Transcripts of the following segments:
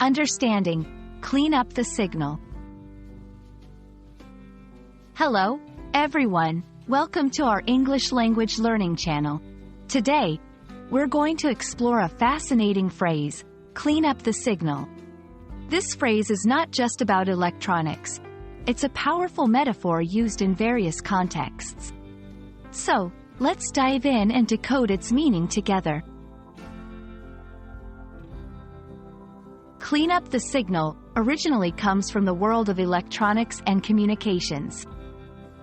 Understanding. Clean up the signal. Hello, everyone. Welcome to our English language learning channel. Today, we're going to explore a fascinating phrase, clean up the signal. This phrase is not just about electronics. It's a powerful metaphor used in various contexts. So, let's dive in and decode its meaning together. Clean up the signal originally comes from the world of electronics and communications.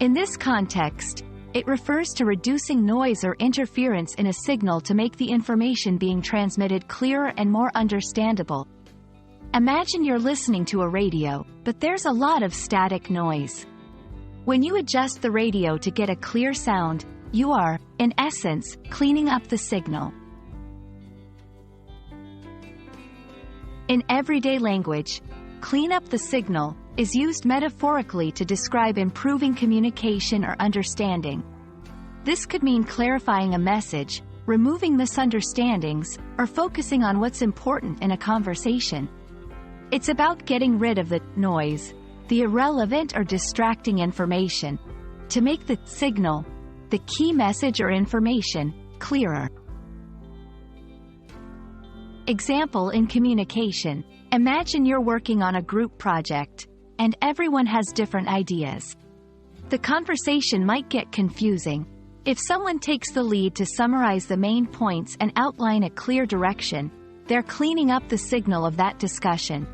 In this context, it refers to reducing noise or interference in a signal to make the information being transmitted clearer and more understandable. Imagine you're listening to a radio, but there's a lot of static noise. When you adjust the radio to get a clear sound, you are, in essence, cleaning up the signal. In everyday language, clean up the signal is used metaphorically to describe improving communication or understanding. This could mean clarifying a message, removing misunderstandings, or focusing on what's important in a conversation. It's about getting rid of the noise, the irrelevant or distracting information, to make the signal, the key message or information, clearer. Example in communication. Imagine you're working on a group project, and everyone has different ideas. The conversation might get confusing. If someone takes the lead to summarize the main points and outline a clear direction, they're cleaning up the signal of that discussion.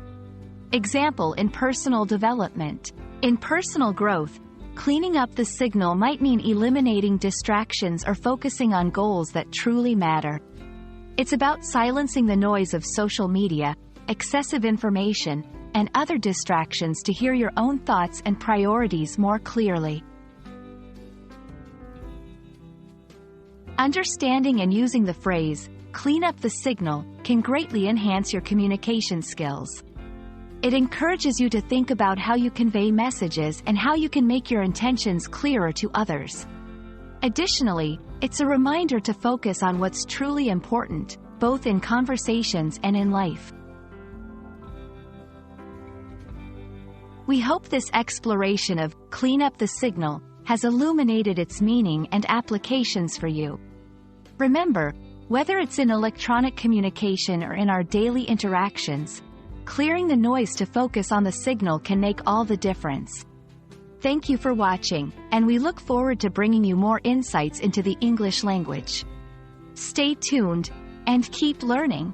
Example in personal development. In personal growth, cleaning up the signal might mean eliminating distractions or focusing on goals that truly matter. It's about silencing the noise of social media, excessive information, and other distractions to hear your own thoughts and priorities more clearly. Understanding and using the phrase, clean up the signal, can greatly enhance your communication skills. It encourages you to think about how you convey messages and how you can make your intentions clearer to others. Additionally, it's a reminder to focus on what's truly important, both in conversations and in life. We hope this exploration of clean up the signal has illuminated its meaning and applications for you. Remember, whether it's in electronic communication or in our daily interactions, clearing the noise to focus on the signal can make all the difference. Thank you for watching, and we look forward to bringing you more insights into the English language. Stay tuned, and keep learning.